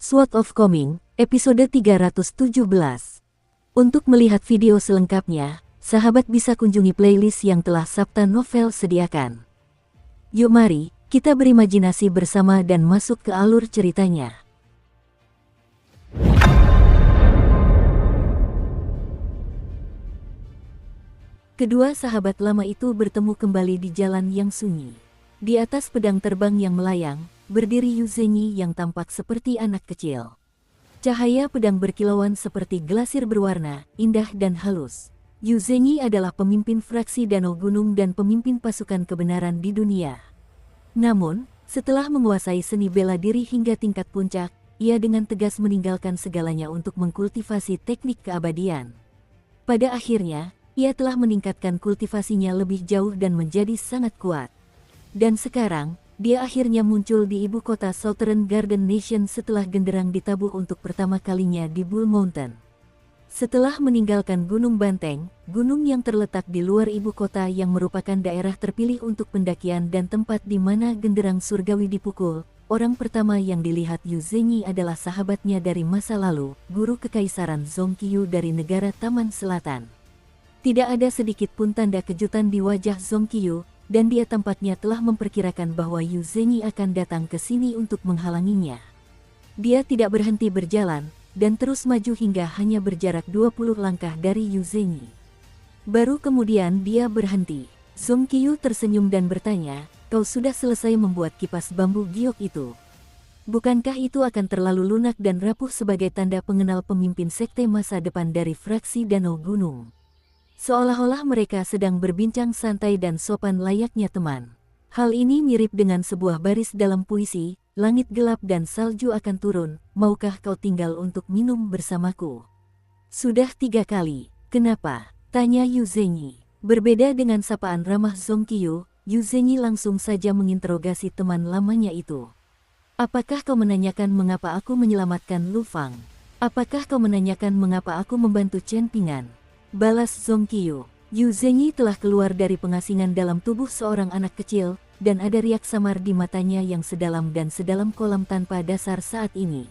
Sword of Coming, episode 317. Untuk melihat video selengkapnya, sahabat bisa kunjungi playlist yang telah Sabta Novel sediakan. Yuk mari, kita berimajinasi bersama dan masuk ke alur ceritanya. Kedua sahabat lama itu bertemu kembali di jalan yang sunyi. Di atas pedang terbang yang melayang, berdiri Yu Zhenyi yang tampak seperti anak kecil. Cahaya pedang berkilauan seperti glasir berwarna, indah dan halus. Yu Zhenyi adalah pemimpin fraksi Danau Gunung dan pemimpin pasukan kebenaran di dunia. Namun, setelah menguasai seni bela diri hingga tingkat puncak, ia dengan tegas meninggalkan segalanya untuk mengkultivasi teknik keabadian. Pada akhirnya, ia telah meningkatkan kultivasinya lebih jauh dan menjadi sangat kuat. Dan sekarang, dia akhirnya muncul di ibu kota Southern Garden Nation setelah genderang ditabuh untuk pertama kalinya di Bull Mountain. Setelah meninggalkan Gunung Banteng, gunung yang terletak di luar ibu kota yang merupakan daerah terpilih untuk pendakian dan tempat di mana genderang surgawi dipukul, orang pertama yang dilihat Yu Zhenyi adalah sahabatnya dari masa lalu, guru kekaisaran Zongqiyu dari negara Taman Selatan. Tidak ada sedikit pun tanda kejutan di wajah Zongqiyu, dan dia tampaknya telah memperkirakan bahwa Yu Zhenyi akan datang ke sini untuk menghalanginya. Dia tidak berhenti berjalan, dan terus maju hingga hanya berjarak 20 langkah dari Yu Zhenyi. Baru kemudian dia berhenti. Zongqiyu tersenyum dan bertanya, "Kau sudah selesai membuat kipas bambu giok itu? Bukankah itu akan terlalu lunak dan rapuh sebagai tanda pengenal pemimpin sekte masa depan dari fraksi Danau Gunung?" Seolah-olah mereka sedang berbincang santai dan sopan layaknya teman. Hal ini mirip dengan sebuah baris dalam puisi, "Langit gelap dan salju akan turun, maukah kau tinggal untuk minum bersamaku?" "Sudah 3 kali, kenapa?" tanya Yu Zhenyi. Berbeda dengan sapaan ramah Zongqiyu, Yu Zhenyi langsung saja menginterogasi teman lamanya itu. "Apakah kau menanyakan mengapa aku menyelamatkan Lu Fang? Apakah kau menanyakan mengapa aku membantu Chen Ping'an?" balas Zongqiyu. Yu Zhenyi telah keluar dari pengasingan dalam tubuh seorang anak kecil, dan ada riak samar di matanya yang sedalam dan sedalam kolam tanpa dasar saat ini.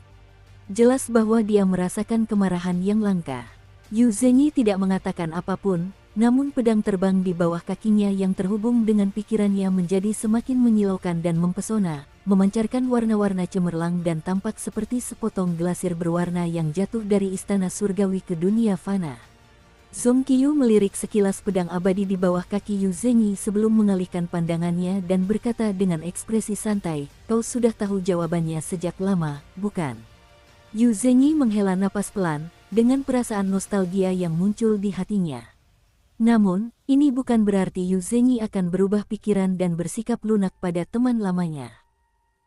Jelas bahwa dia merasakan kemarahan yang langka. Yu Zhenyi tidak mengatakan apapun, namun pedang terbang di bawah kakinya yang terhubung dengan pikirannya menjadi semakin menyilaukan dan mempesona, memancarkan warna-warna cemerlang dan tampak seperti sepotong glasir berwarna yang jatuh dari istana surgawi ke dunia fana. Zongqiyu melirik sekilas pedang abadi di bawah kaki Yu Zhenyi sebelum mengalihkan pandangannya dan berkata dengan ekspresi santai, "Kau sudah tahu jawabannya sejak lama, bukan?" Yu Zhenyi menghela napas pelan, dengan perasaan nostalgia yang muncul di hatinya. Namun, ini bukan berarti Yu Zhenyi akan berubah pikiran dan bersikap lunak pada teman lamanya.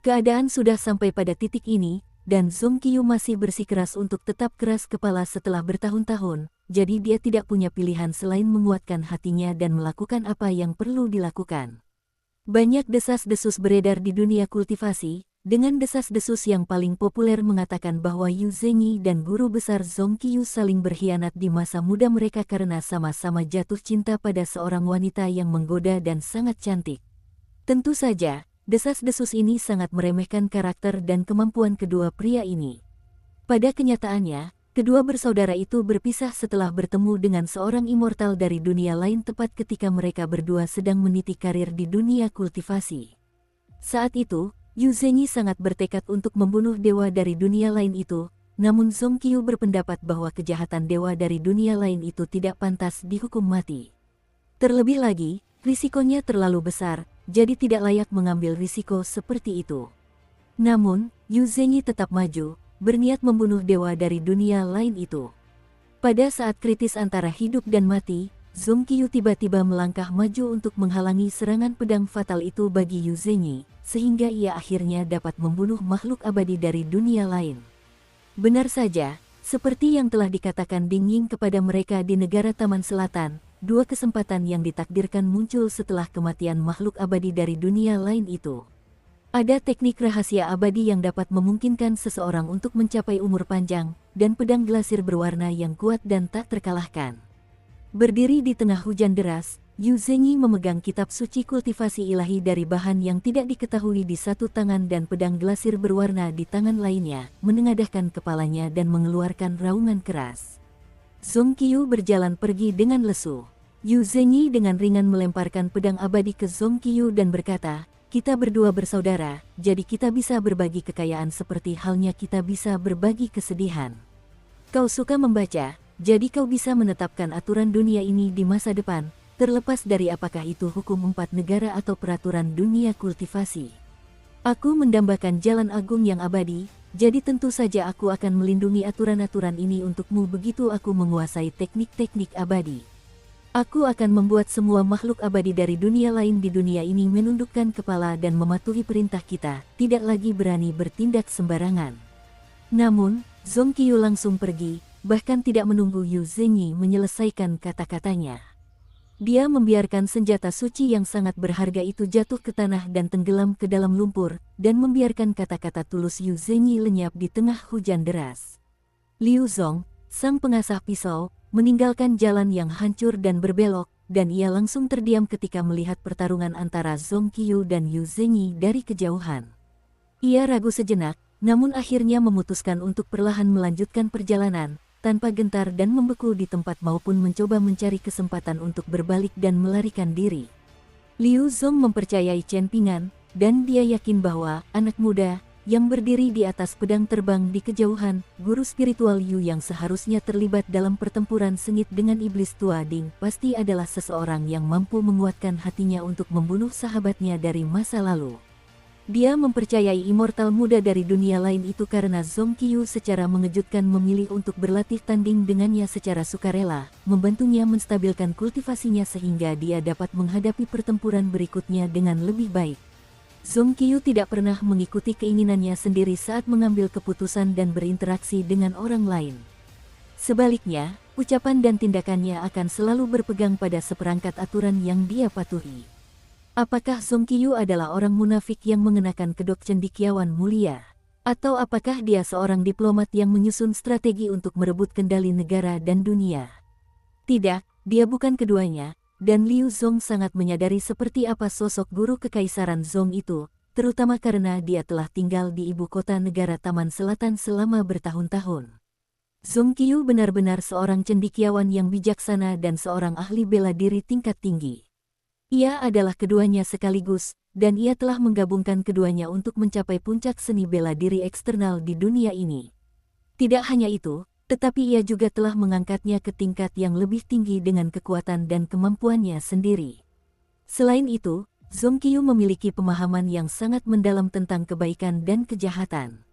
Keadaan sudah sampai pada titik ini, dan Zongqiyu masih bersikeras untuk tetap keras kepala setelah bertahun-tahun, jadi dia tidak punya pilihan selain menguatkan hatinya dan melakukan apa yang perlu dilakukan. Banyak desas-desus beredar di dunia kultivasi, dengan desas-desus yang paling populer mengatakan bahwa Yu Zhenyi dan guru besar Zongqiyu saling berkhianat di masa muda mereka karena sama-sama jatuh cinta pada seorang wanita yang menggoda dan sangat cantik. Tentu saja, desas-desus ini sangat meremehkan karakter dan kemampuan kedua pria ini. Pada kenyataannya, kedua bersaudara itu berpisah setelah bertemu dengan seorang immortal dari dunia lain tepat ketika mereka berdua sedang meniti karir di dunia kultivasi. Saat itu, Yu Zhenyi sangat bertekad untuk membunuh dewa dari dunia lain itu, namun Zongqiyu berpendapat bahwa kejahatan dewa dari dunia lain itu tidak pantas dihukum mati. Terlebih lagi, risikonya terlalu besar, jadi tidak layak mengambil risiko seperti itu. Namun, Yu Zhenyi tetap maju, berniat membunuh dewa dari dunia lain itu. Pada saat kritis antara hidup dan mati, Zongqiyu tiba-tiba melangkah maju untuk menghalangi serangan pedang fatal itu bagi Yu Zhenyi, sehingga ia akhirnya dapat membunuh makhluk abadi dari dunia lain. Benar saja, seperti yang telah dikatakan Ding Ying kepada mereka di negara Taman Selatan, dua kesempatan yang ditakdirkan muncul setelah kematian makhluk abadi dari dunia lain itu. Ada teknik rahasia abadi yang dapat memungkinkan seseorang untuk mencapai umur panjang, dan pedang glasir berwarna yang kuat dan tak terkalahkan. Berdiri di tengah hujan deras, Yu Zhenyi memegang kitab suci kultivasi ilahi dari bahan yang tidak diketahui di satu tangan dan pedang glasir berwarna di tangan lainnya, menengadahkan kepalanya dan mengeluarkan raungan keras. Zong Qiu berjalan pergi dengan lesu. Yu Zhenyi dengan ringan melemparkan pedang abadi ke Zong Qiu dan berkata, "Kita berdua bersaudara, jadi kita bisa berbagi kekayaan seperti halnya kita bisa berbagi kesedihan. Kau suka membaca, jadi kau bisa menetapkan aturan dunia ini di masa depan, terlepas dari apakah itu hukum 4 negara atau peraturan dunia kultivasi. Aku mendambakan jalan agung yang abadi, jadi tentu saja aku akan melindungi aturan-aturan ini untukmu begitu aku menguasai teknik-teknik abadi. Aku akan membuat semua makhluk abadi dari dunia lain di dunia ini menundukkan kepala dan mematuhi perintah kita, tidak lagi berani bertindak sembarangan." Namun, Zong Qiu langsung pergi, bahkan tidak menunggu Yu Zhenyi menyelesaikan kata-katanya. Dia membiarkan senjata suci yang sangat berharga itu jatuh ke tanah dan tenggelam ke dalam lumpur, dan membiarkan kata-kata tulus Yu Zhenyi lenyap di tengah hujan deras. Liu Zong, sang pengasah pisau, meninggalkan jalan yang hancur dan berbelok, dan ia langsung terdiam ketika melihat pertarungan antara Zong Qiu dan Yu Zhenyi dari kejauhan. Ia ragu sejenak, namun akhirnya memutuskan untuk perlahan melanjutkan perjalanan, tanpa gentar dan membeku di tempat maupun mencoba mencari kesempatan untuk berbalik dan melarikan diri. Liu Zong mempercayai Chen Ping'an, dan dia yakin bahwa anak muda yang berdiri di atas pedang terbang di kejauhan, guru spiritual Yu yang seharusnya terlibat dalam pertempuran sengit dengan iblis tua Ding, pasti adalah seseorang yang mampu menguatkan hatinya untuk membunuh sahabatnya dari masa lalu. Dia mempercayai immortal muda dari dunia lain itu karena Zong Qiu secara mengejutkan memilih untuk berlatih tanding dengannya secara sukarela, membantunya menstabilkan kultivasinya sehingga dia dapat menghadapi pertempuran berikutnya dengan lebih baik. Zong Qiu tidak pernah mengikuti keinginannya sendiri saat mengambil keputusan dan berinteraksi dengan orang lain. Sebaliknya, ucapan dan tindakannya akan selalu berpegang pada seperangkat aturan yang dia patuhi. Apakah Zong Qiu adalah orang munafik yang mengenakan kedok cendekiawan mulia? Atau apakah dia seorang diplomat yang menyusun strategi untuk merebut kendali negara dan dunia? Tidak, dia bukan keduanya, dan Liu Zong sangat menyadari seperti apa sosok guru kekaisaran Zong itu, terutama karena dia telah tinggal di ibu kota negara Taman Selatan selama bertahun-tahun. Zong Qiu benar-benar seorang cendekiawan yang bijaksana dan seorang ahli bela diri tingkat tinggi. Ia adalah keduanya sekaligus, dan ia telah menggabungkan keduanya untuk mencapai puncak seni bela diri eksternal di dunia ini. Tidak hanya itu, tetapi ia juga telah mengangkatnya ke tingkat yang lebih tinggi dengan kekuatan dan kemampuannya sendiri. Selain itu, Zong Qiu memiliki pemahaman yang sangat mendalam tentang kebaikan dan kejahatan.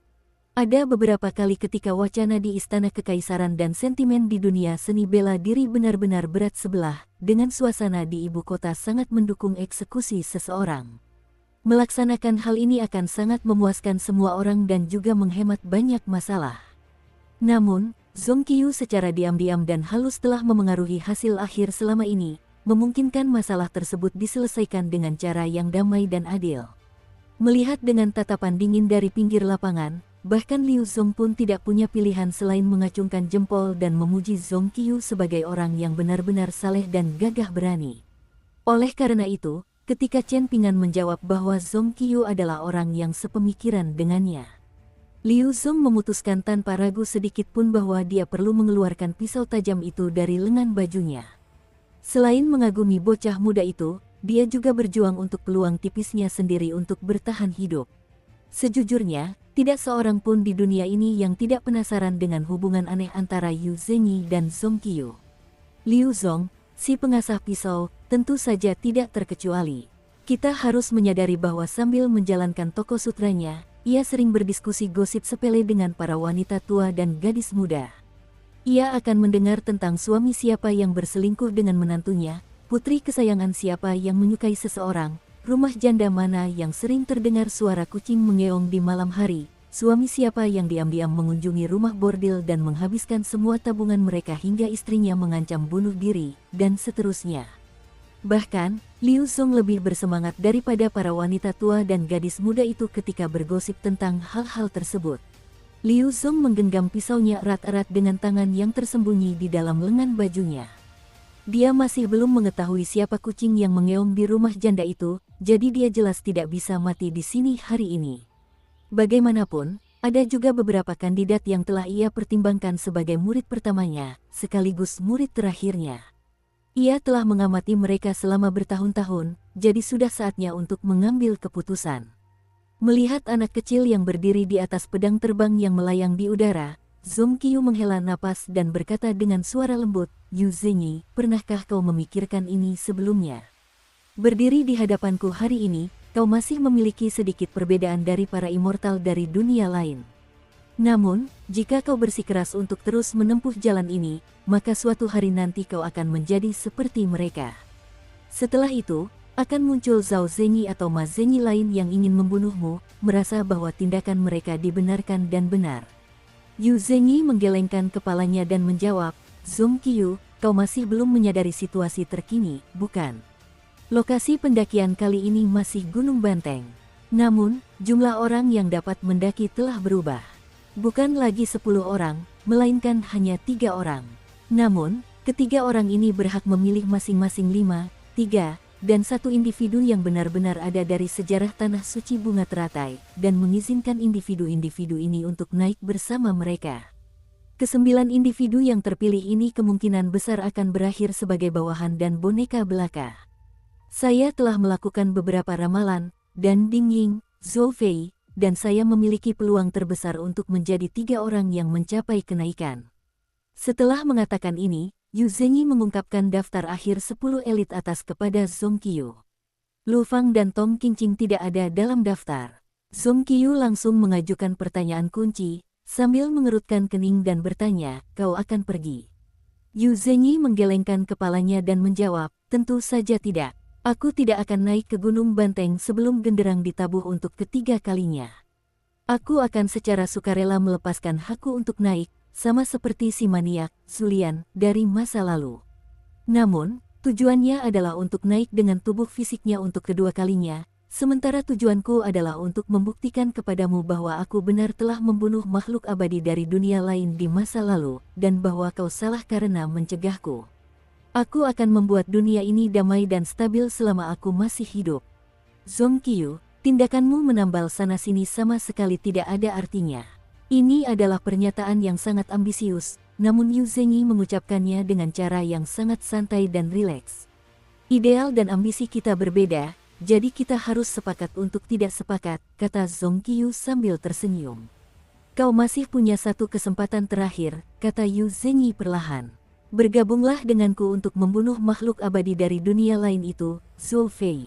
Ada beberapa kali ketika wacana di Istana Kekaisaran dan sentimen di dunia seni bela diri benar-benar berat sebelah, dengan suasana di ibu kota sangat mendukung eksekusi seseorang. Melaksanakan hal ini akan sangat memuaskan semua orang dan juga menghemat banyak masalah. Namun, Zong Qiu secara diam-diam dan halus telah memengaruhi hasil akhir selama ini, memungkinkan masalah tersebut diselesaikan dengan cara yang damai dan adil. Melihat dengan tatapan dingin dari pinggir lapangan, bahkan Liu Zong pun tidak punya pilihan selain mengacungkan jempol dan memuji Zong Qiu sebagai orang yang benar-benar saleh dan gagah berani. Oleh karena itu, ketika Chen Ping'an menjawab bahwa Zong Qiu adalah orang yang sepemikiran dengannya, Liu Zong memutuskan tanpa ragu sedikit pun bahwa dia perlu mengeluarkan pisau tajam itu dari lengan bajunya. Selain mengagumi bocah muda itu, dia juga berjuang untuk peluang tipisnya sendiri untuk bertahan hidup. Sejujurnya, tidak seorang pun di dunia ini yang tidak penasaran dengan hubungan aneh antara Yu Zhenyi dan Zong Qiu. Liu Zong, si pengasah pisau, tentu saja tidak terkecuali. Kita harus menyadari bahwa sambil menjalankan toko sutranya, ia sering berdiskusi gosip sepele dengan para wanita tua dan gadis muda. Ia akan mendengar tentang suami siapa yang berselingkuh dengan menantunya, putri kesayangan siapa yang menyukai seseorang, rumah janda mana yang sering terdengar suara kucing mengeong di malam hari, suami siapa yang diam-diam mengunjungi rumah bordil dan menghabiskan semua tabungan mereka hingga istrinya mengancam bunuh diri, dan seterusnya. Bahkan, Liu Zong lebih bersemangat daripada para wanita tua dan gadis muda itu ketika bergosip tentang hal-hal tersebut. Liu Zong menggenggam pisaunya erat-erat dengan tangan yang tersembunyi di dalam lengan bajunya. Dia masih belum mengetahui siapa kucing yang mengeong di rumah janda itu, jadi dia jelas tidak bisa mati di sini hari ini. Bagaimanapun, ada juga beberapa kandidat yang telah ia pertimbangkan sebagai murid pertamanya, sekaligus murid terakhirnya. Ia telah mengamati mereka selama bertahun-tahun, jadi sudah saatnya untuk mengambil keputusan. Melihat anak kecil yang berdiri di atas pedang terbang yang melayang di udara, Zong Qiu menghela napas dan berkata dengan suara lembut, "Yu Zhenyi, pernahkah kau memikirkan ini sebelumnya? Berdiri di hadapanku hari ini, kau masih memiliki sedikit perbedaan dari para immortal dari dunia lain. Namun, jika kau bersikeras untuk terus menempuh jalan ini, maka suatu hari nanti kau akan menjadi seperti mereka. Setelah itu, akan muncul Zhao Zhenyi atau Ma Zhenyi lain yang ingin membunuhmu, merasa bahwa tindakan mereka dibenarkan dan benar." Yu Zhenyi menggelengkan kepalanya dan menjawab, "Zong Qiu, kau masih belum menyadari situasi terkini, bukan? Lokasi pendakian kali ini masih Gunung Banteng. Namun, jumlah orang yang dapat mendaki telah berubah. Bukan lagi 10 orang, melainkan hanya 3 orang. Namun, ketiga orang ini berhak memilih masing-masing 5, 3, dan 1 individu yang benar-benar ada dari sejarah Tanah Suci Bunga Teratai, dan mengizinkan individu-individu ini untuk naik bersama mereka. Ke-9 individu yang terpilih ini kemungkinan besar akan berakhir sebagai bawahan dan boneka belaka. Saya telah melakukan beberapa ramalan, dan Ding Ying, Zhou Fei, dan saya memiliki peluang terbesar untuk menjadi 3 orang yang mencapai kenaikan." Setelah mengatakan ini, Yu Zhenyi mengungkapkan daftar akhir 10 elit atas kepada Zong Qiu. Lu Fang dan Tong Qingqing tidak ada dalam daftar. Zong Qiu langsung mengajukan pertanyaan kunci, sambil mengerutkan kening dan bertanya, "Kau akan pergi?" Yu Zhenyi menggelengkan kepalanya dan menjawab, "Tentu saja tidak. Aku tidak akan naik ke Gunung Banteng sebelum genderang ditabuh untuk ketiga kalinya. Aku akan secara sukarela melepaskan hakku untuk naik, sama seperti si maniak, Zulian, dari masa lalu. Namun, tujuannya adalah untuk naik dengan tubuh fisiknya untuk kedua kalinya, sementara tujuanku adalah untuk membuktikan kepadamu bahwa aku benar telah membunuh makhluk abadi dari dunia lain di masa lalu, dan bahwa kau salah karena mencegahku. Aku akan membuat dunia ini damai dan stabil selama aku masih hidup." Zong Qiu, tindakanmu menambal sana-sini sama sekali tidak ada artinya. Ini adalah pernyataan yang sangat ambisius, namun Yu Zhenyi mengucapkannya dengan cara yang sangat santai dan rileks. "Ideal dan ambisi kita berbeda, jadi kita harus sepakat untuk tidak sepakat," kata Zong Qiu sambil tersenyum. "Kau masih punya 1 kesempatan terakhir," kata Yu Zhenyi perlahan. "Bergabunglah denganku untuk membunuh makhluk abadi dari dunia lain itu, Zhou Fei.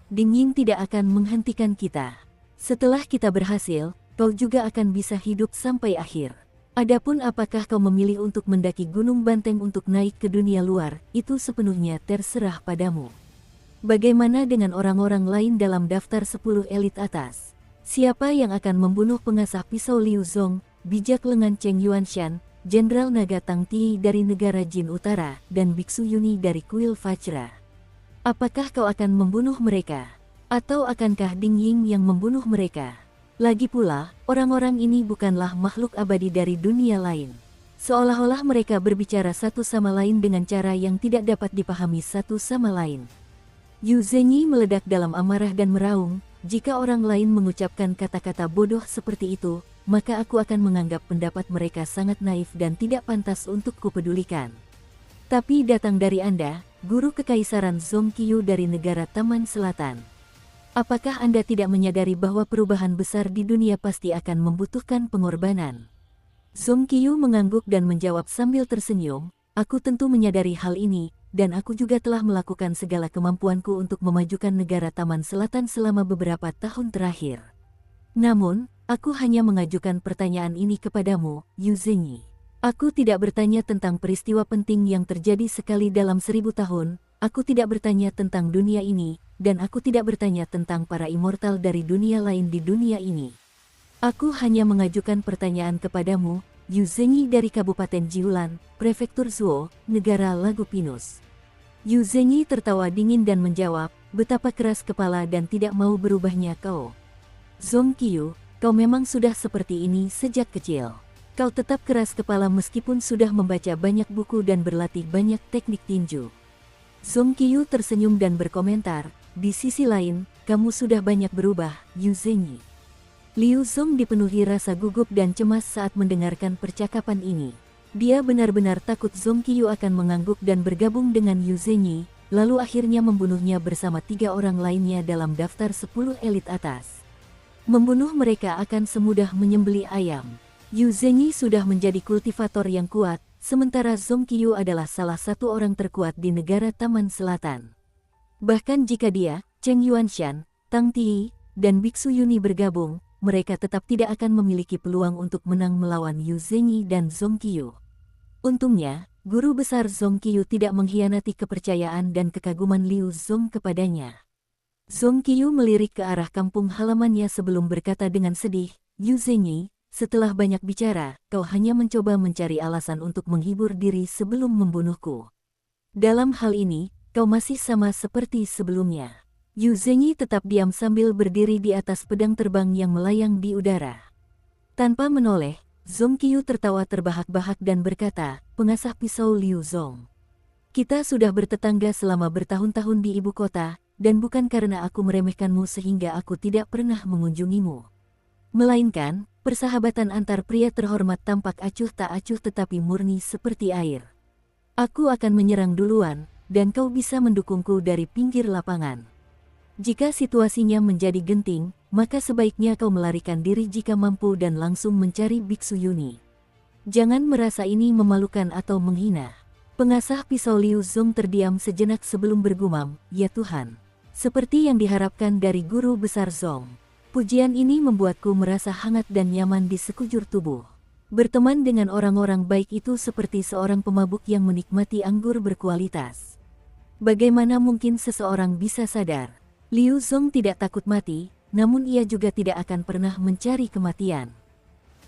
Ding Ying tidak akan menghentikan kita. Setelah kita berhasil, kau juga akan bisa hidup sampai akhir. Adapun apakah kau memilih untuk mendaki Gunung Banteng untuk naik ke dunia luar, itu sepenuhnya terserah padamu. Bagaimana dengan orang-orang lain dalam daftar 10 elit atas? Siapa yang akan membunuh pengasah pisau Liu Zong, bijak lengan Cheng Yuanshan, Jenderal Naga Tang Ti dari negara Jin Utara, dan Biksu Yuni dari kuil Vajra? Apakah kau akan membunuh mereka? Atau akankah Ding Ying yang membunuh mereka? Lagi pula, orang-orang ini bukanlah makhluk abadi dari dunia lain. Seolah-olah mereka berbicara satu sama lain dengan cara yang tidak dapat dipahami satu sama lain." Yu Zhenyi meledak dalam amarah dan meraung, "Jika orang lain mengucapkan kata-kata bodoh seperti itu, maka aku akan menganggap pendapat mereka sangat naif dan tidak pantas untuk kupedulikan. Tapi datang dari Anda, guru kekaisaran Zong Qiu dari negara Taman Selatan. Apakah Anda tidak menyadari bahwa perubahan besar di dunia pasti akan membutuhkan pengorbanan?" Zong Qiu mengangguk dan menjawab sambil tersenyum, "Aku tentu menyadari hal ini, dan aku juga telah melakukan segala kemampuanku untuk memajukan negara Taman Selatan selama beberapa tahun terakhir. Namun, aku hanya mengajukan pertanyaan ini kepadamu, Yu Zhenyi. Aku tidak bertanya tentang peristiwa penting yang terjadi sekali dalam 1000 tahun, aku tidak bertanya tentang dunia ini, dan aku tidak bertanya tentang para immortal dari dunia lain di dunia ini. Aku hanya mengajukan pertanyaan kepadamu, Yu Zhenyi dari Kabupaten Jiulan, Prefektur Zuo, Negara Lagu Pinus." Yu Zhenyi tertawa dingin dan menjawab, "Betapa keras kepala dan tidak mau berubahnya kau. Zong Qiu, kau memang sudah seperti ini sejak kecil. Kau tetap keras kepala meskipun sudah membaca banyak buku dan berlatih banyak teknik tinju. Zhong Qiyu tersenyum dan berkomentar, di sisi lain, kamu sudah banyak berubah, Yu Zhenyi. Liu Zong dipenuhi rasa gugup dan cemas saat mendengarkan percakapan ini. Dia benar-benar takut Zhong Qiyu akan mengangguk dan bergabung dengan Yu Zhenyi, lalu akhirnya membunuhnya bersama 3 orang lainnya dalam daftar 10 elit atas. Membunuh mereka akan semudah menyembelih ayam. Yu Zhenyi sudah menjadi kultivator yang kuat, sementara Zhong Qiyu adalah salah satu orang terkuat di negara Taman Selatan. Bahkan jika dia, Cheng Yuanshan, Tang Tii, dan Biksu Yuni bergabung, mereka tetap tidak akan memiliki peluang untuk menang melawan Yu Zhenyi dan Zhong Qiyu. Untungnya, guru besar Zhong Qiyu tidak mengkhianati kepercayaan dan kekaguman Liu Zong kepadanya. Zhong Qiyu melirik ke arah kampung halamannya sebelum berkata dengan sedih, Yu Zhenyi, setelah banyak bicara, kau hanya mencoba mencari alasan untuk menghibur diri sebelum membunuhku. Dalam hal ini, kau masih sama seperti sebelumnya. Yu Zhenyi tetap diam sambil berdiri di atas pedang terbang yang melayang di udara. Tanpa menoleh, Zhong Qiyu tertawa terbahak-bahak dan berkata, pengasah pisau Liu Zong. Kita sudah bertetangga selama bertahun-tahun di ibu kota, dan bukan karena aku meremehkanmu sehingga aku tidak pernah mengunjungimu. Melainkan, persahabatan antar pria terhormat tampak acuh tak acuh tetapi murni seperti air. Aku akan menyerang duluan, dan kau bisa mendukungku dari pinggir lapangan. Jika situasinya menjadi genting, maka sebaiknya kau melarikan diri jika mampu dan langsung mencari Biksu Yuni. Jangan merasa ini memalukan atau menghina. Pengasah pisau Liu Zong terdiam sejenak sebelum bergumam, ya Tuhan. Seperti yang diharapkan dari guru besar Zong. Pujian ini membuatku merasa hangat dan nyaman di sekujur tubuh. Berteman dengan orang-orang baik itu seperti seorang pemabuk yang menikmati anggur berkualitas. Bagaimana mungkin seseorang bisa sadar? Liu Zong tidak takut mati, namun ia juga tidak akan pernah mencari kematian.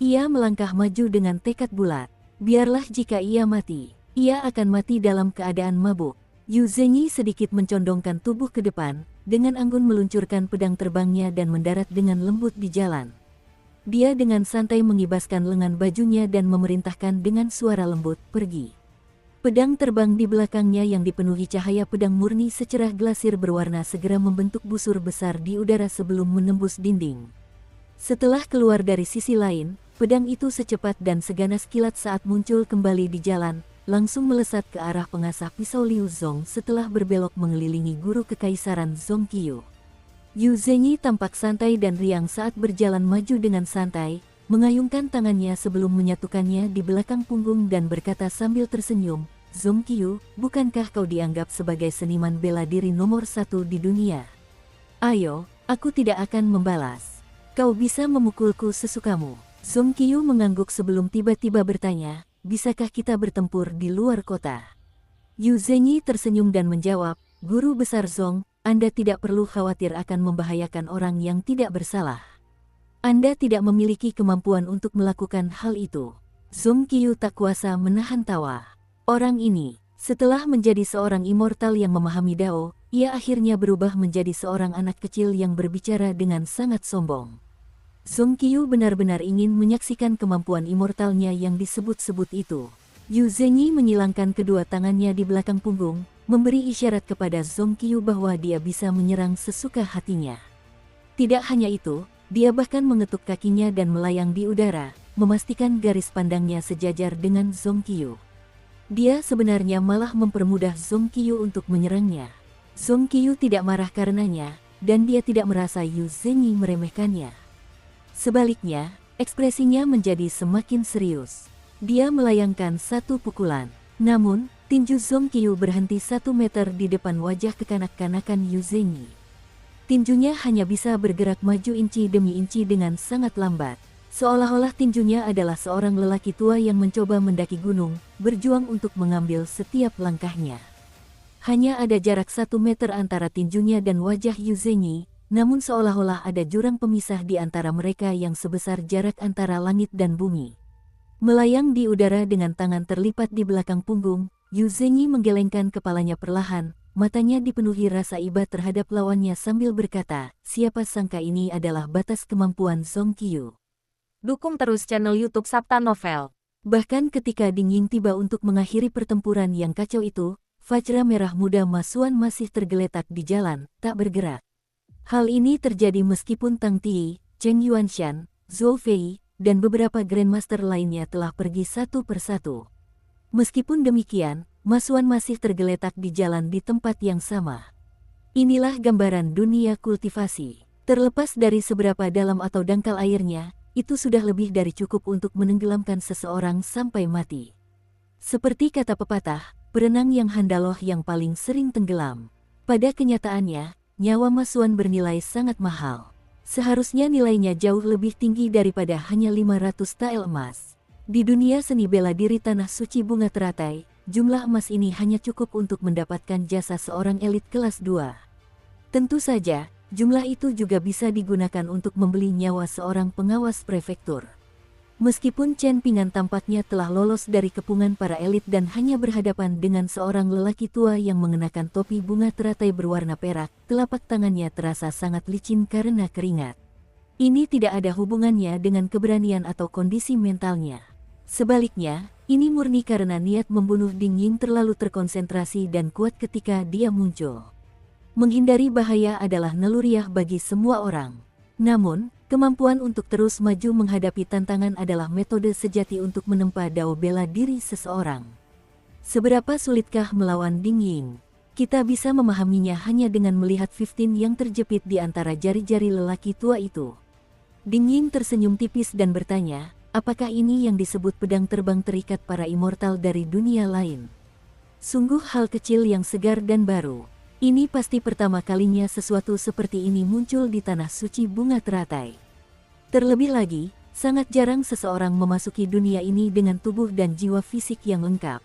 Ia melangkah maju dengan tekad bulat. Biarlah jika ia mati, ia akan mati dalam keadaan mabuk. Yu Zhenyi sedikit mencondongkan tubuh ke depan, dengan anggun meluncurkan pedang terbangnya dan mendarat dengan lembut di jalan. Dia dengan santai mengibaskan lengan bajunya dan memerintahkan dengan suara lembut, pergi. Pedang terbang di belakangnya yang dipenuhi cahaya pedang murni secerah glasir berwarna segera membentuk busur besar di udara sebelum menembus dinding. Setelah keluar dari sisi lain, pedang itu secepat dan seganas kilat saat muncul kembali di jalan, langsung melesat ke arah pengasah pisau Liu Zong setelah berbelok mengelilingi guru kekaisaran Zhong Qiyu. Yu Zhenyi tampak santai dan riang saat berjalan maju dengan santai, mengayunkan tangannya sebelum menyatukannya di belakang punggung dan berkata sambil tersenyum, Zhong Qiyu, bukankah kau dianggap sebagai seniman bela diri nomor 1 di dunia? Ayo, aku tidak akan membalas. Kau bisa memukulku sesukamu. Zhong Qiyu mengangguk sebelum tiba-tiba bertanya, bisakah kita bertempur di luar kota? Yu Zhenyi tersenyum dan menjawab, Guru Besar Zong, Anda tidak perlu khawatir akan membahayakan orang yang tidak bersalah. Anda tidak memiliki kemampuan untuk melakukan hal itu. Zhong Qiyu tak kuasa menahan tawa. Orang ini, setelah menjadi seorang immortal yang memahami Dao, ia akhirnya berubah menjadi seorang anak kecil yang berbicara dengan sangat sombong. Zhong Qiyu benar-benar ingin menyaksikan kemampuan immortalnya yang disebut-sebut itu. Yu Zhenyi menyilangkan kedua tangannya di belakang punggung, memberi isyarat kepada Zhong Qiyu bahwa dia bisa menyerang sesuka hatinya. Tidak hanya itu, dia bahkan mengetuk kakinya dan melayang di udara, memastikan garis pandangnya sejajar dengan Zhong Qiyu. Dia sebenarnya malah mempermudah Zhong Qiyu untuk menyerangnya. Zhong Qiyu tidak marah karenanya, dan dia tidak merasa Yu Zhenyi meremehkannya. Sebaliknya, ekspresinya menjadi semakin serius. Dia melayangkan satu pukulan. Namun, tinju Zhong Qiyu berhenti 1 meter di depan wajah kekanak-kanakan Yu Zhenyi. Tinjunya hanya bisa bergerak maju inci demi inci dengan sangat lambat. Seolah-olah tinjunya adalah seorang lelaki tua yang mencoba mendaki gunung, berjuang untuk mengambil setiap langkahnya. Hanya ada jarak 1 meter antara tinjunya dan wajah Yu Zhenyi, namun seolah-olah ada jurang pemisah di antara mereka yang sebesar jarak antara langit dan bumi. Melayang di udara dengan tangan terlipat di belakang punggung, Yu Zhenyi menggelengkan kepalanya perlahan, matanya dipenuhi rasa iba terhadap lawannya sambil berkata, siapa sangka ini adalah batas kemampuan Zhong Qiyu. Dukung terus channel YouTube Sabta Novel. Bahkan ketika Ding Ying tiba untuk mengakhiri pertempuran yang kacau itu, Fajra Merah Muda Masuan masih tergeletak di jalan, tak bergerak. Hal ini terjadi meskipun Tang Tii, Cheng Yuanshan, Zhou Fei, dan beberapa Grandmaster lainnya telah pergi satu persatu. Meskipun demikian, Masuan masih tergeletak di jalan di tempat yang sama. Inilah gambaran dunia kultivasi. Terlepas dari seberapa dalam atau dangkal airnya, itu sudah lebih dari cukup untuk menenggelamkan seseorang sampai mati. Seperti kata pepatah, berenang yang handaloh yang paling sering tenggelam. Pada kenyataannya, nyawa Masuan bernilai sangat mahal. Seharusnya nilainya jauh lebih tinggi daripada hanya 500 tael emas. Di dunia seni bela diri Tanah Suci Bunga Teratai, jumlah emas ini hanya cukup untuk mendapatkan jasa seorang elit kelas 2. Tentu saja, jumlah itu juga bisa digunakan untuk membeli nyawa seorang pengawas prefektur. Meskipun Chen Pingan tampaknya telah lolos dari kepungan para elit dan hanya berhadapan dengan seorang lelaki tua yang mengenakan topi bunga teratai berwarna perak, telapak tangannya terasa sangat licin karena keringat. Ini tidak ada hubungannya dengan keberanian atau kondisi mentalnya. Sebaliknya, ini murni karena niat membunuh Ding Ying terlalu terkonsentrasi dan kuat ketika dia muncul. Menghindari bahaya adalah naluriah bagi semua orang. Namun, kemampuan untuk terus maju menghadapi tantangan adalah metode sejati untuk menempa dao bela diri seseorang. Seberapa sulitkah melawan Ding Ying? Kita bisa memahaminya hanya dengan melihat 15 yang terjepit di antara jari-jari lelaki tua itu. Ding Ying tersenyum tipis dan bertanya, apakah ini yang disebut pedang terbang terikat para immortal dari dunia lain? Sungguh hal kecil yang segar dan baru. Ini pasti pertama kalinya sesuatu seperti ini muncul di Tanah Suci Bunga Teratai. Terlebih lagi, sangat jarang seseorang memasuki dunia ini dengan tubuh dan jiwa fisik yang lengkap.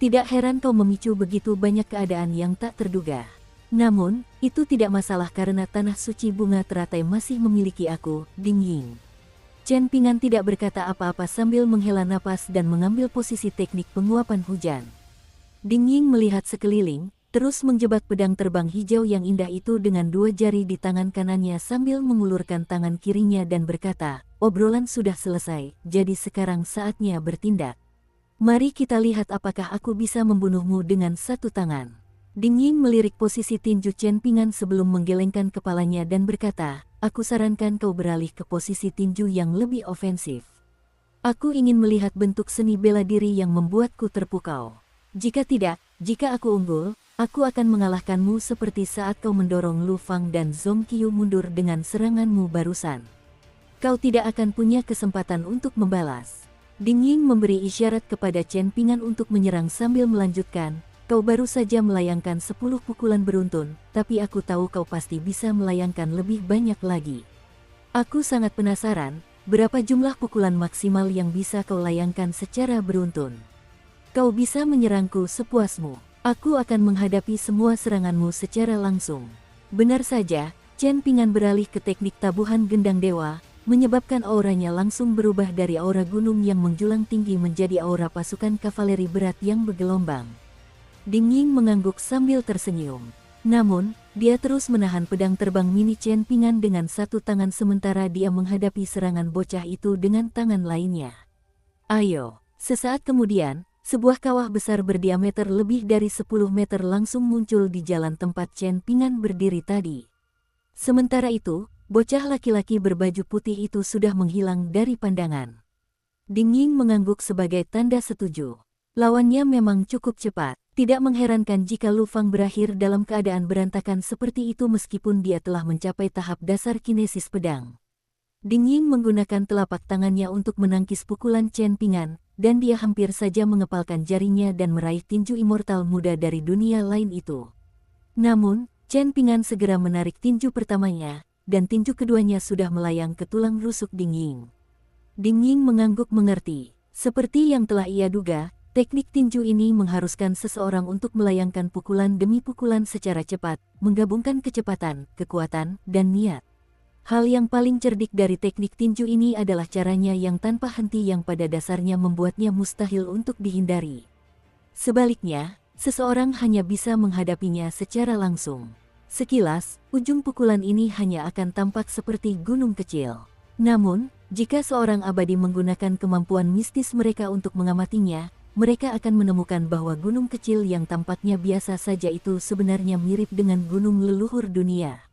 Tidak heran kau memicu begitu banyak keadaan yang tak terduga. Namun, itu tidak masalah karena Tanah Suci Bunga Teratai masih memiliki aku, Ding Ying. Chen Pingan tidak berkata apa-apa sambil menghela napas dan mengambil posisi teknik penguapan hujan. Ding Ying melihat sekeliling, terus menjebak pedang terbang hijau yang indah itu dengan dua jari di tangan kanannya sambil mengulurkan tangan kirinya dan berkata, obrolan sudah selesai, jadi sekarang saatnya bertindak. Mari kita lihat apakah aku bisa membunuhmu dengan satu tangan. Ding Ying melirik posisi tinju Chen Pingan sebelum menggelengkan kepalanya dan berkata, aku sarankan kau beralih ke posisi tinju yang lebih ofensif. Aku ingin melihat bentuk seni bela diri yang membuatku terpukau. Jika tidak, jika aku unggul, aku akan mengalahkanmu seperti saat kau mendorong Lu Fang dan Zhong Qiu mundur dengan seranganmu barusan. Kau tidak akan punya kesempatan untuk membalas. Ding Ying memberi isyarat kepada Chen Pingan untuk menyerang sambil melanjutkan, kau baru saja melayangkan 10 pukulan beruntun, tapi aku tahu kau pasti bisa melayangkan lebih banyak lagi. Aku sangat penasaran, berapa jumlah pukulan maksimal yang bisa kau layangkan secara beruntun. Kau bisa menyerangku sepuasmu. Aku akan menghadapi semua seranganmu secara langsung. Benar saja, Chen Pingan beralih ke teknik tabuhan gendang dewa, menyebabkan auranya langsung berubah dari aura gunung yang menjulang tinggi menjadi aura pasukan kavaleri berat yang bergelombang. Ding Ying mengangguk sambil tersenyum. Namun, dia terus menahan pedang terbang mini Chen Pingan dengan satu tangan sementara dia menghadapi serangan bocah itu dengan tangan lainnya. Ayo, sesaat kemudian, sebuah kawah besar berdiameter lebih dari 10 meter langsung muncul di jalan tempat Chen Pingan berdiri tadi. Sementara itu, bocah laki-laki berbaju putih itu sudah menghilang dari pandangan. Ding Ying mengangguk sebagai tanda setuju. Lawannya memang cukup cepat. Tidak mengherankan jika Lu Fang berakhir dalam keadaan berantakan seperti itu meskipun dia telah mencapai tahap dasar kinesis pedang. Ding Ying menggunakan telapak tangannya untuk menangkis pukulan Chen Pingan, dan dia hampir saja mengepalkan jarinya dan meraih tinju immortal muda dari dunia lain itu. Namun, Chen Pingan segera menarik tinju pertamanya, dan tinju keduanya sudah melayang ke tulang rusuk Ding Ying. Ding Ying mengangguk mengerti. Seperti yang telah ia duga, teknik tinju ini mengharuskan seseorang untuk melayangkan pukulan demi pukulan secara cepat, menggabungkan kecepatan, kekuatan, dan niat. Hal yang paling cerdik dari teknik tinju ini adalah caranya yang tanpa henti yang pada dasarnya membuatnya mustahil untuk dihindari. Sebaliknya, seseorang hanya bisa menghadapinya secara langsung. Sekilas, ujung pukulan ini hanya akan tampak seperti gunung kecil. Namun, Jika seorang abadi menggunakan kemampuan mistis mereka untuk mengamatinya, mereka akan menemukan bahwa gunung kecil yang tampaknya biasa saja itu sebenarnya mirip dengan gunung leluhur dunia.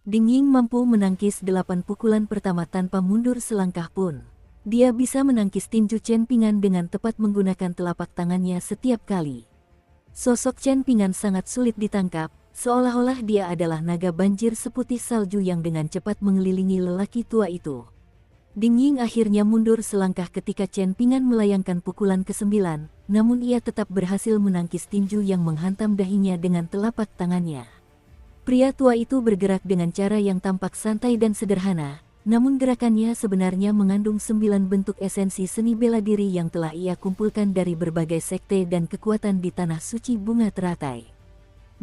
Ding Ying mampu menangkis 8 pukulan pertama tanpa mundur selangkah pun. Dia bisa menangkis tinju Chen Pingan dengan tepat menggunakan telapak tangannya setiap kali. Sosok Chen Pingan sangat sulit ditangkap, seolah-olah dia adalah naga banjir seputih salju yang dengan cepat mengelilingi lelaki tua itu. Ding Ying akhirnya mundur selangkah ketika Chen Pingan melayangkan pukulan ke-9, namun ia tetap berhasil menangkis tinju yang menghantam dahinya dengan telapak tangannya. Pria tua itu bergerak dengan cara yang tampak santai dan sederhana, namun gerakannya sebenarnya mengandung 9 bentuk esensi seni bela diri yang telah ia kumpulkan dari berbagai sekte dan kekuatan di tanah suci bunga teratai.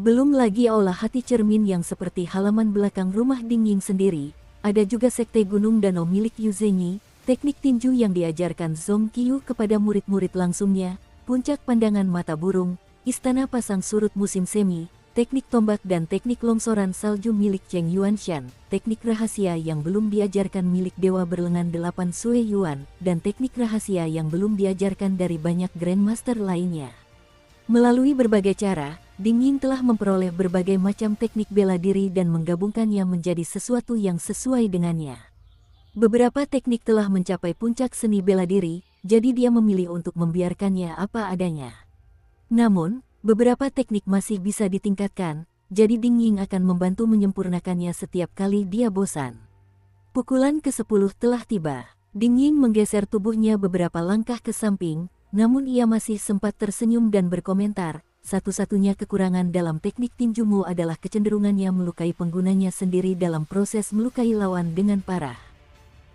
Belum lagi olah hati cermin yang seperti halaman belakang rumah Ding Ying sendiri. Ada juga sekte gunung danau milik Yu Zhenyi, teknik tinju yang diajarkan Zhong Qiyu kepada murid-murid langsungnya, puncak pandangan mata burung, istana pasang surut musim semi, teknik tombak dan teknik longsoran salju milik Cheng Yuanshan, teknik rahasia yang belum diajarkan milik dewa berlengan 8 Sui Yuan, dan teknik rahasia yang belum diajarkan dari banyak Grandmaster lainnya. Melalui berbagai cara, Ding Ying telah memperoleh berbagai macam teknik bela diri dan menggabungkannya menjadi sesuatu yang sesuai dengannya. Beberapa teknik telah mencapai puncak seni bela diri, jadi dia memilih untuk membiarkannya apa adanya. Namun, beberapa teknik masih bisa ditingkatkan, jadi Ding Ying akan membantu menyempurnakannya setiap kali dia bosan. Pukulan ke-10 telah tiba. Ding Ying menggeser tubuhnya beberapa langkah ke samping, namun ia masih sempat tersenyum dan berkomentar, satu-satunya kekurangan dalam teknik tinjumu adalah kecenderungannya melukai penggunanya sendiri dalam proses melukai lawan dengan parah.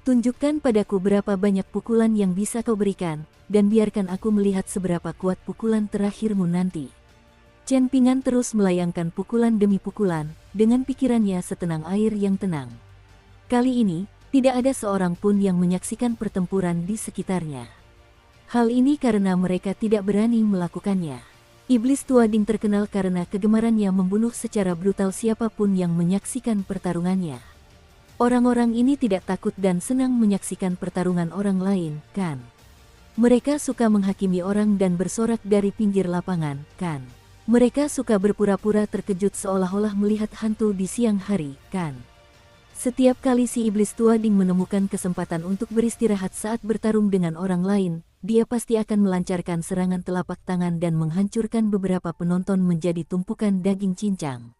Tunjukkan padaku berapa banyak pukulan yang bisa kau berikan, dan biarkan aku melihat seberapa kuat pukulan terakhirmu nanti. Chen Pingan terus melayangkan pukulan demi pukulan, dengan pikirannya setenang air yang tenang. Kali ini, tidak ada seorang pun yang menyaksikan pertempuran di sekitarnya. Hal ini karena mereka tidak berani melakukannya. Iblis tua Ding terkenal karena kegemarannya membunuh secara brutal siapapun yang menyaksikan pertarungannya. Orang-orang ini tidak takut dan senang menyaksikan pertarungan orang lain, kan? Mereka suka menghakimi orang dan bersorak dari pinggir lapangan, kan? Mereka suka berpura-pura terkejut seolah-olah melihat hantu di siang hari, kan? Setiap kali si iblis tua Ding menemukan kesempatan untuk beristirahat saat bertarung dengan orang lain, dia pasti akan melancarkan serangan telapak tangan dan menghancurkan beberapa penonton menjadi tumpukan daging cincang.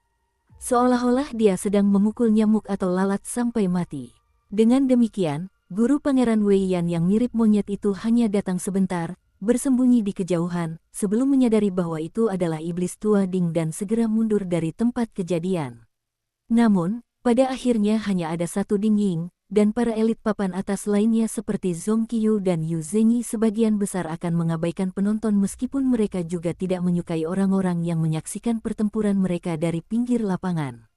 Seolah-olah dia sedang memukul nyamuk atau lalat sampai mati. Dengan demikian, guru Pangeran Wei Yan yang mirip monyet itu hanya datang sebentar, bersembunyi di kejauhan, sebelum menyadari bahwa itu adalah iblis tua Ding dan segera mundur dari tempat kejadian. Namun, pada akhirnya hanya ada satu Ding Ying, dan para elit papan atas lainnya seperti Zhong Qiyu dan Yu Zhenyi sebagian besar akan mengabaikan penonton meskipun mereka juga tidak menyukai orang-orang yang menyaksikan pertempuran mereka dari pinggir lapangan.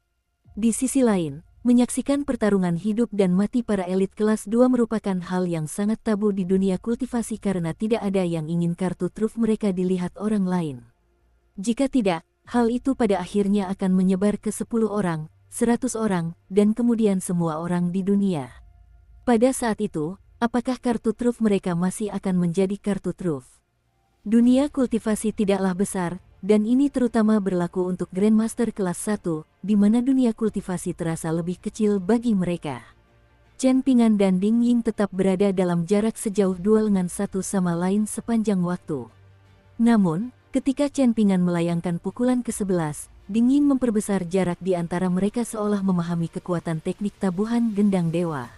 Di sisi lain, menyaksikan pertarungan hidup dan mati para elit kelas 2 merupakan hal yang sangat tabu di dunia kultivasi karena tidak ada yang ingin kartu truf mereka dilihat orang lain. Jika tidak, hal itu pada akhirnya akan menyebar ke 10 orang, 100 orang, dan kemudian semua orang di dunia. Pada saat itu, apakah kartu truf mereka masih akan menjadi kartu truf? Dunia kultivasi tidaklah besar, dan ini terutama berlaku untuk Grandmaster kelas 1, di mana dunia kultivasi terasa lebih kecil bagi mereka. Chen Pingan dan Ding Ying tetap berada dalam jarak sejauh 2 lengan satu sama lain sepanjang waktu. Namun, ketika Chen Pingan melayangkan pukulan ke-11, Ding Ying memperbesar jarak di antara mereka seolah memahami kekuatan teknik tabuhan gendang dewa.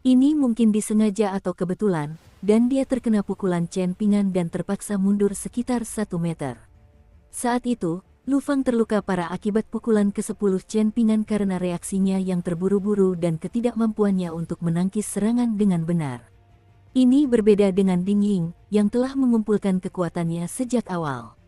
Ini mungkin disengaja atau kebetulan, dan dia terkena pukulan Chen Pingan dan terpaksa mundur sekitar 1 meter. Saat itu, Lu Fang terluka parah akibat pukulan ke-10 Chen Pingan karena reaksinya yang terburu-buru dan ketidakmampuannya untuk menangkis serangan dengan benar. Ini berbeda dengan Ding Ying, yang telah mengumpulkan kekuatannya sejak awal.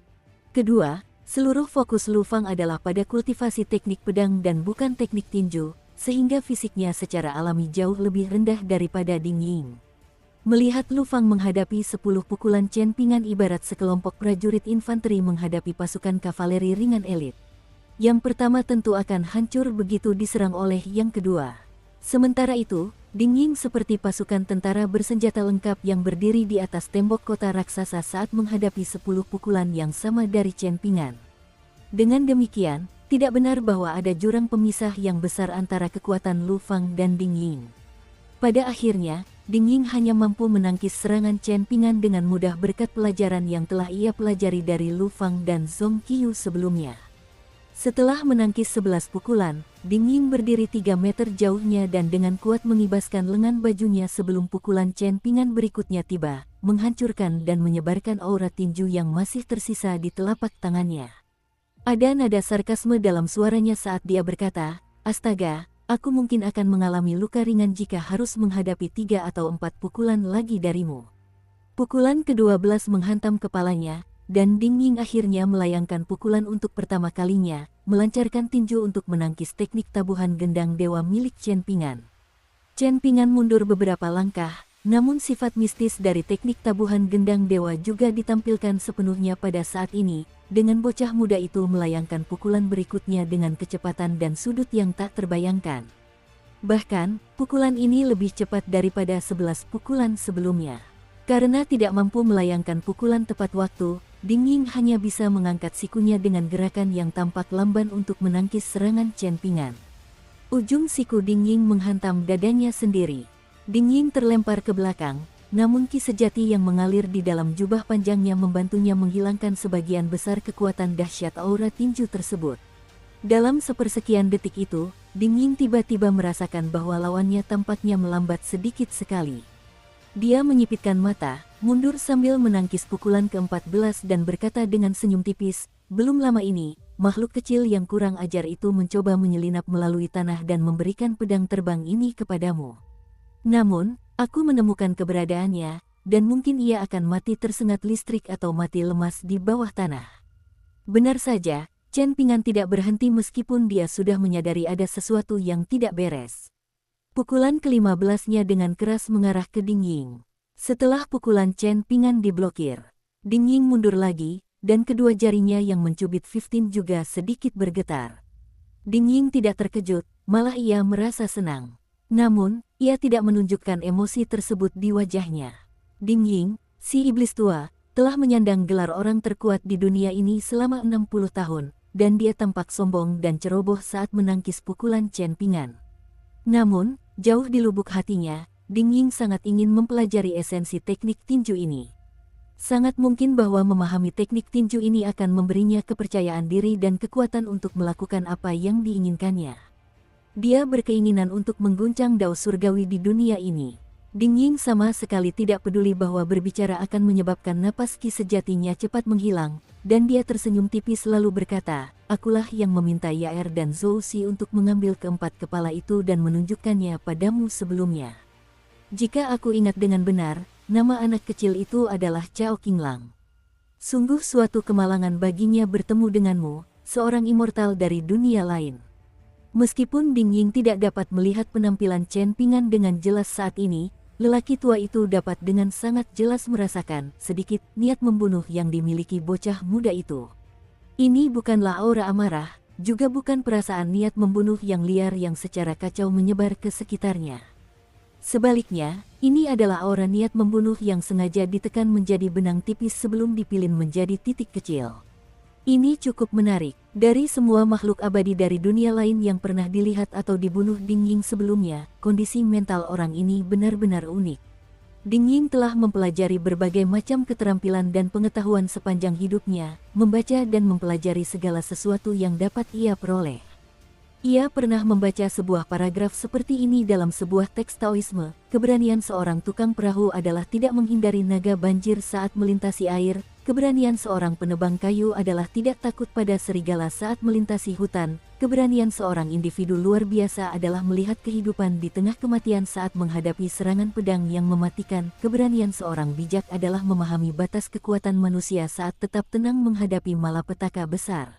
Kedua, seluruh fokus Lu Fang adalah pada kultivasi teknik pedang dan bukan teknik tinju, sehingga fisiknya secara alami jauh lebih rendah daripada Ding Ying. Melihat Lu Fang menghadapi 10 pukulan Chen Pingan ibarat sekelompok prajurit infanteri menghadapi pasukan kavaleri ringan elit. Yang pertama tentu akan hancur begitu diserang oleh yang kedua. Sementara itu, Ding Ying seperti pasukan tentara bersenjata lengkap yang berdiri di atas tembok kota raksasa saat menghadapi 10 pukulan yang sama dari Chen Ping'an. Dengan demikian, tidak benar bahwa ada jurang pemisah yang besar antara kekuatan Lu Fang dan Ding Ying. Pada akhirnya, Ding Ying hanya mampu menangkis serangan Chen Ping'an dengan mudah berkat pelajaran yang telah ia pelajari dari Lu Fang dan Zhong Qiyu sebelumnya. Setelah menangkis 11 pukulan, Ding Ying berdiri 3 meter jauhnya dan dengan kuat mengibaskan lengan bajunya sebelum pukulan Chen Ping'an berikutnya tiba, menghancurkan dan menyebarkan aura tinju yang masih tersisa di telapak tangannya. Ada nada sarkasme dalam suaranya saat dia berkata, "Astaga, aku mungkin akan mengalami luka ringan jika harus menghadapi 3 atau 4 pukulan lagi darimu." Pukulan ke-12 menghantam kepalanya, dan Ding Ying akhirnya melayangkan pukulan untuk pertama kalinya, melancarkan tinju untuk menangkis teknik tabuhan gendang dewa milik Chen Ping'an. Chen Ping'an mundur beberapa langkah, namun sifat mistis dari teknik tabuhan gendang dewa juga ditampilkan sepenuhnya pada saat ini, dengan bocah muda itu melayangkan pukulan berikutnya dengan kecepatan dan sudut yang tak terbayangkan. Bahkan, pukulan ini lebih cepat daripada 11 pukulan sebelumnya. Karena tidak mampu melayangkan pukulan tepat waktu, Ding Ying hanya bisa mengangkat sikunya dengan gerakan yang tampak lamban untuk menangkis serangan Chen Ping'an. Ujung siku Ding Ying menghantam dadanya sendiri. Ding Ying terlempar ke belakang, namun ki sejati yang mengalir di dalam jubah panjangnya membantunya menghilangkan sebagian besar kekuatan dahsyat aura tinju tersebut. Dalam sepersekian detik itu, Ding Ying tiba-tiba merasakan bahwa lawannya tampaknya melambat sedikit sekali. Dia menyipitkan mata, mundur sambil menangkis pukulan ke-14 dan berkata dengan senyum tipis, "Belum lama ini, makhluk kecil yang kurang ajar itu mencoba menyelinap melalui tanah dan memberikan pedang terbang ini kepadamu. Namun, aku menemukan keberadaannya, dan mungkin ia akan mati tersengat listrik atau mati lemas di bawah tanah." Benar saja, Chen Ping'an tidak berhenti meskipun dia sudah menyadari ada sesuatu yang tidak beres. Pukulan ke-15-nya dengan keras mengarah ke Ding Ying. Setelah pukulan Chen Ping'an diblokir, Ding Ying mundur lagi, dan kedua jarinya yang mencubit 15 juga sedikit bergetar. Ding Ying tidak terkejut, malah ia merasa senang. Namun, ia tidak menunjukkan emosi tersebut di wajahnya. Ding Ying, si iblis tua, telah menyandang gelar orang terkuat di dunia ini selama 60 tahun, dan dia tampak sombong dan ceroboh saat menangkis pukulan Chen Ping'an. Namun, jauh di lubuk hatinya, Ding Ying sangat ingin mempelajari esensi teknik tinju ini. Sangat mungkin bahwa memahami teknik tinju ini akan memberinya kepercayaan diri dan kekuatan untuk melakukan apa yang diinginkannya. Dia berkeinginan untuk mengguncang dao surgawi di dunia ini. Ding Ying sama sekali tidak peduli bahwa berbicara akan menyebabkan napas ki sejatinya cepat menghilang, dan dia tersenyum tipis lalu berkata, "Akulah yang meminta Yaer dan Zhou Si untuk mengambil keempat kepala itu dan menunjukkannya padamu sebelumnya. Jika aku ingat dengan benar, nama anak kecil itu adalah Cao Qinglang. Sungguh suatu kemalangan baginya bertemu denganmu, seorang immortal dari dunia lain." Meskipun Ding Ying tidak dapat melihat penampilan Chen Ping'an dengan jelas saat ini, lelaki tua itu dapat dengan sangat jelas merasakan sedikit niat membunuh yang dimiliki bocah muda itu. Ini bukanlah aura amarah, juga bukan perasaan niat membunuh yang liar yang secara kacau menyebar ke sekitarnya. Sebaliknya, ini adalah aura niat membunuh yang sengaja ditekan menjadi benang tipis sebelum dipilin menjadi titik kecil. Ini cukup menarik. Dari semua makhluk abadi dari dunia lain yang pernah dilihat atau dibunuh Ding Ying sebelumnya, kondisi mental orang ini benar-benar unik. Ding Ying telah mempelajari berbagai macam keterampilan dan pengetahuan sepanjang hidupnya, membaca dan mempelajari segala sesuatu yang dapat ia peroleh. Ia pernah membaca sebuah paragraf seperti ini dalam sebuah teks Taoisme, keberanian seorang tukang perahu adalah tidak menghindari naga banjir saat melintasi air. Keberanian seorang penebang kayu adalah tidak takut pada serigala saat melintasi hutan. Keberanian seorang individu luar biasa adalah melihat kehidupan di tengah kematian saat menghadapi serangan pedang yang mematikan. Keberanian seorang bijak adalah memahami batas kekuatan manusia saat tetap tenang menghadapi malapetaka besar.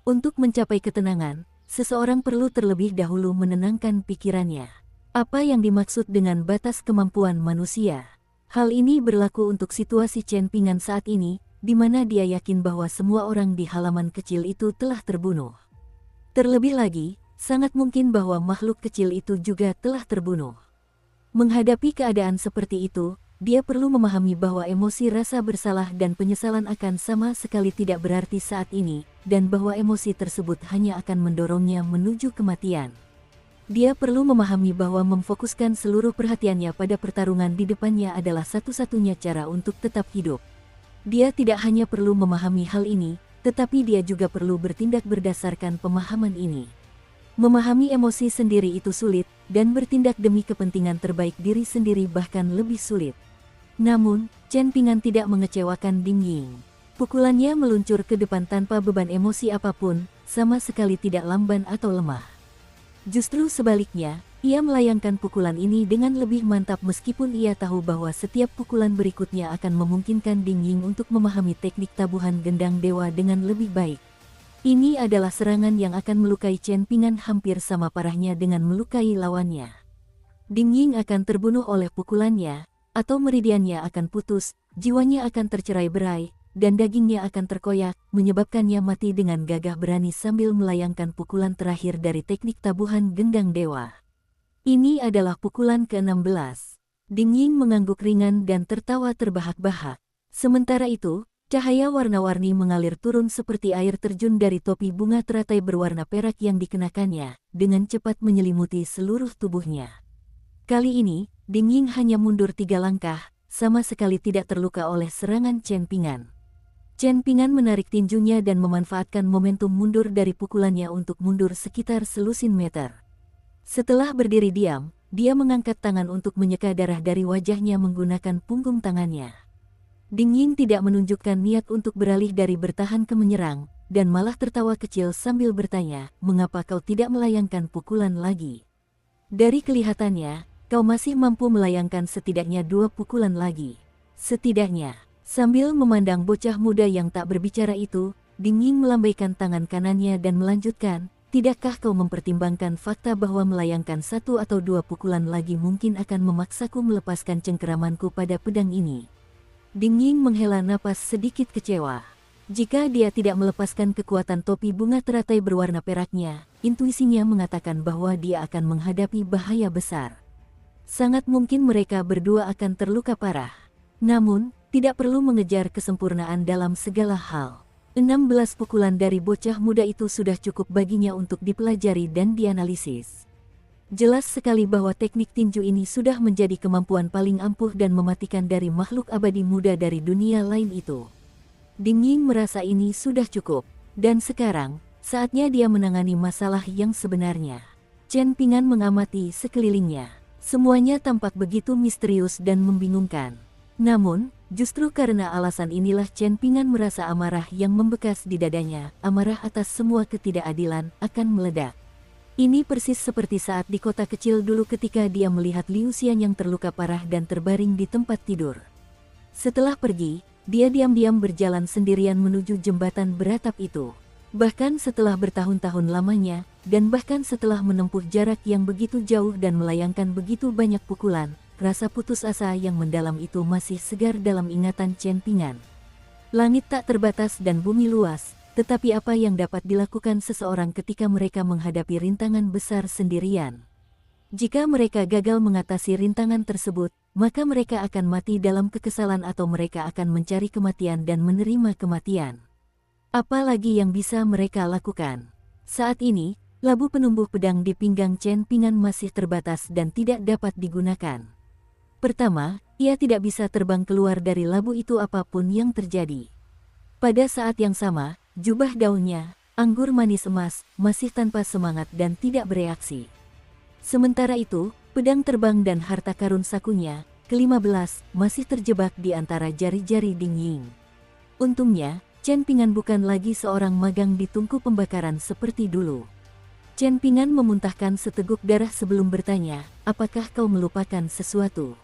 Untuk mencapai ketenangan, seseorang perlu terlebih dahulu menenangkan pikirannya. Apa yang dimaksud dengan batas kemampuan manusia? Hal ini berlaku untuk situasi Chen Ping'an saat ini, di mana dia yakin bahwa semua orang di halaman kecil itu telah terbunuh. Terlebih lagi, sangat mungkin bahwa makhluk kecil itu juga telah terbunuh. Menghadapi keadaan seperti itu, dia perlu memahami bahwa emosi rasa bersalah dan penyesalan akan sama sekali tidak berarti saat ini, dan bahwa emosi tersebut hanya akan mendorongnya menuju kematian. Dia perlu memahami bahwa memfokuskan seluruh perhatiannya pada pertarungan di depannya adalah satu-satunya cara untuk tetap hidup. Dia tidak hanya perlu memahami hal ini, tetapi dia juga perlu bertindak berdasarkan pemahaman ini. Memahami emosi sendiri itu sulit, dan bertindak demi kepentingan terbaik diri sendiri bahkan lebih sulit. Namun, Chen Ping'an tidak mengecewakan Ding Ying. Pukulannya meluncur ke depan tanpa beban emosi apapun, sama sekali tidak lamban atau lemah. Justru sebaliknya, ia melayangkan pukulan ini dengan lebih mantap meskipun ia tahu bahwa setiap pukulan berikutnya akan memungkinkan Ding Ying untuk memahami teknik tabuhan gendang dewa dengan lebih baik. Ini adalah serangan yang akan melukai Chen Ping'an hampir sama parahnya dengan melukai lawannya. Ding Ying akan terbunuh oleh pukulannya, atau meridiannya akan putus, jiwanya akan tercerai-berai, dan dagingnya akan terkoyak, menyebabkannya mati dengan gagah berani sambil melayangkan pukulan terakhir dari teknik tabuhan gendang dewa. Ini adalah pukulan ke-16. Ding Ying mengangguk ringan dan tertawa terbahak-bahak. Sementara itu, cahaya warna-warni mengalir turun seperti air terjun dari topi bunga teratai berwarna perak yang dikenakannya, dengan cepat menyelimuti seluruh tubuhnya. Kali ini, Ding Ying hanya mundur 3 langkah, sama sekali tidak terluka oleh serangan Chen Ping'an. Chen Ping'an menarik tinjunya dan memanfaatkan momentum mundur dari pukulannya untuk mundur sekitar selusin meter. Setelah berdiri diam, dia mengangkat tangan untuk menyeka darah dari wajahnya menggunakan punggung tangannya. Ding Ying tidak menunjukkan niat untuk beralih dari bertahan ke menyerang, dan malah tertawa kecil sambil bertanya, "Mengapa kau tidak melayangkan pukulan lagi? Dari kelihatannya, kau masih mampu melayangkan setidaknya 2 pukulan lagi." Setidaknya, sambil memandang bocah muda yang tak berbicara itu, Ding Ying melambaikan tangan kanannya dan melanjutkan, "Tidakkah kau mempertimbangkan fakta bahwa melayangkan 1 atau 2 pukulan lagi mungkin akan memaksaku melepaskan cengkeramanku pada pedang ini?" Ding Ying menghela napas sedikit kecewa. Jika dia tidak melepaskan kekuatan topi bunga teratai berwarna peraknya, intuisinya mengatakan bahwa dia akan menghadapi bahaya besar. Sangat mungkin mereka berdua akan terluka parah. Namun, tidak perlu mengejar kesempurnaan dalam segala hal. 16 pukulan dari bocah muda itu sudah cukup baginya untuk dipelajari dan dianalisis. Jelas sekali bahwa teknik tinju ini sudah menjadi kemampuan paling ampuh dan mematikan dari makhluk abadi muda dari dunia lain itu. Ding Ying merasa ini sudah cukup, dan sekarang, saatnya dia menangani masalah yang sebenarnya. Chen Ping'an mengamati sekelilingnya. Semuanya tampak begitu misterius dan membingungkan. Namun, justru karena alasan inilah Chen Ping'an merasa amarah yang membekas di dadanya, amarah atas semua ketidakadilan, akan meledak. Ini persis seperti saat di kota kecil dulu ketika dia melihat Liu Xian yang terluka parah dan terbaring di tempat tidur. Setelah pergi, dia diam-diam berjalan sendirian menuju jembatan beratap itu. Bahkan setelah bertahun-tahun lamanya, dan bahkan setelah menempuh jarak yang begitu jauh dan melayangkan begitu banyak pukulan, rasa putus asa yang mendalam itu masih segar dalam ingatan Chen Ping'an. Langit tak terbatas dan bumi luas, tetapi apa yang dapat dilakukan seseorang ketika mereka menghadapi rintangan besar sendirian? Jika mereka gagal mengatasi rintangan tersebut, maka mereka akan mati dalam kekesalan atau mereka akan mencari kematian dan menerima kematian. Apalagi yang bisa mereka lakukan? Saat ini, labu penumbuh pedang di pinggang Chen Ping'an masih terbatas dan tidak dapat digunakan. Pertama, ia tidak bisa terbang keluar dari labu itu apapun yang terjadi. Pada saat yang sama, jubah daunnya, anggur manis emas, masih tanpa semangat dan tidak bereaksi. Sementara itu, pedang terbang dan harta karun sakunya, ke-15, masih terjebak di antara jari-jari Ding Ying. Untungnya, Chen Ping'an bukan lagi seorang magang di tungku pembakaran seperti dulu. Chen Ping'an memuntahkan seteguk darah sebelum bertanya, "Apakah kau melupakan sesuatu?"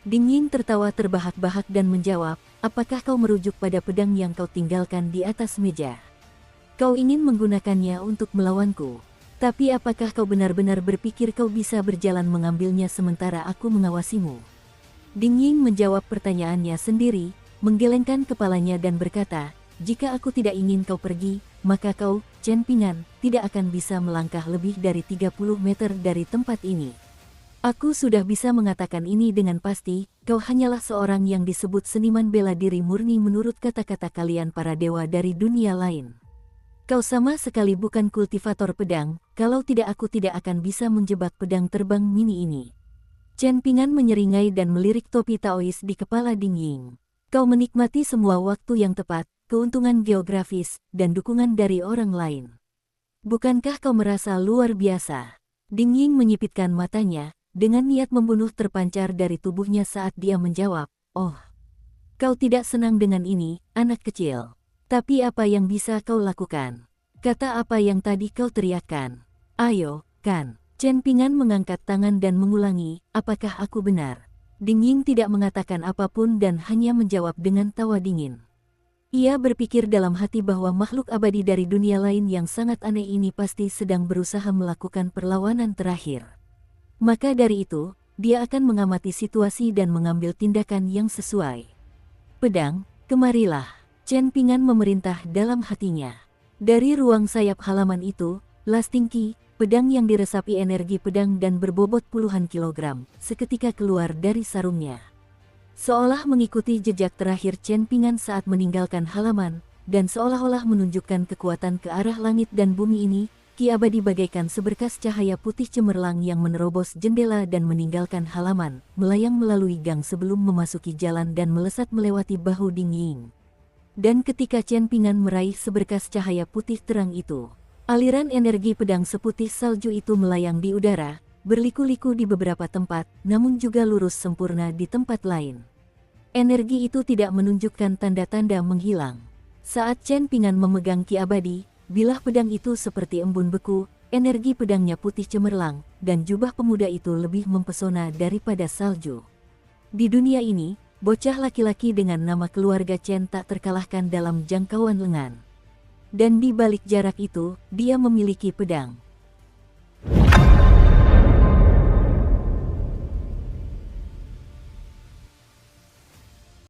Ding Ying tertawa terbahak-bahak dan menjawab, "Apakah kau merujuk pada pedang yang kau tinggalkan di atas meja? Kau ingin menggunakannya untuk melawanku. Tapi apakah kau benar-benar berpikir kau bisa berjalan mengambilnya sementara aku mengawasimu?" Ding Ying menjawab pertanyaannya sendiri, menggelengkan kepalanya dan berkata, "Jika aku tidak ingin kau pergi, maka kau, Chen Pingan, tidak akan bisa melangkah lebih dari 30 meter dari tempat ini. Aku sudah bisa mengatakan ini dengan pasti, kau hanyalah seorang yang disebut seniman bela diri murni menurut kata-kata kalian para dewa dari dunia lain. Kau sama sekali bukan kultivator pedang, kalau tidak aku tidak akan bisa menjebak pedang terbang mini ini. Chen Pingan menyeringai dan melirik topi Taois di kepala Ding Ying. Kau menikmati semua waktu yang tepat, keuntungan geografis, dan dukungan dari orang lain. Bukankah kau merasa luar biasa? Ding Ying menyipitkan matanya, dengan niat membunuh terpancar dari tubuhnya saat dia menjawab, "Oh, kau tidak senang dengan ini, anak kecil. Tapi apa yang bisa kau lakukan? Kata apa yang tadi kau teriakkan? Ayo, kan?" Chen Pingan mengangkat tangan dan mengulangi, "Apakah aku benar?" Ding Ying tidak mengatakan apapun dan hanya menjawab dengan tawa dingin. Ia berpikir dalam hati bahwa makhluk abadi dari dunia lain yang sangat aneh ini pasti sedang berusaha melakukan perlawanan terakhir. Maka dari itu, dia akan mengamati situasi dan mengambil tindakan yang sesuai. "Pedang, kemarilah," Chen Pingan memerintah dalam hatinya. Dari ruang sayap halaman itu, Lastingki, pedang yang diresapi energi pedang dan berbobot puluhan kilogram, seketika keluar dari sarungnya. Seolah mengikuti jejak terakhir Chen Pingan saat meninggalkan halaman, dan seolah-olah menunjukkan kekuatan ke arah langit dan bumi ini, Ki abadi bagaikan seberkas cahaya putih cemerlang yang menerobos jendela dan meninggalkan halaman, melayang melalui gang sebelum memasuki jalan dan melesat melewati bahu Ding Ying. Dan ketika Chen Pingan meraih seberkas cahaya putih terang itu, aliran energi pedang seputih salju itu melayang di udara, berliku-liku di beberapa tempat, namun juga lurus sempurna di tempat lain. Energi itu tidak menunjukkan tanda-tanda menghilang. Saat Chen Pingan memegang Ki abadi, bilah pedang itu seperti embun beku, energi pedangnya putih cemerlang, dan jubah pemuda itu lebih mempesona daripada salju. Di dunia ini, bocah laki-laki dengan nama keluarga Chen tak terkalahkan dalam jangkauan lengan. Dan di balik jarak itu, dia memiliki pedang.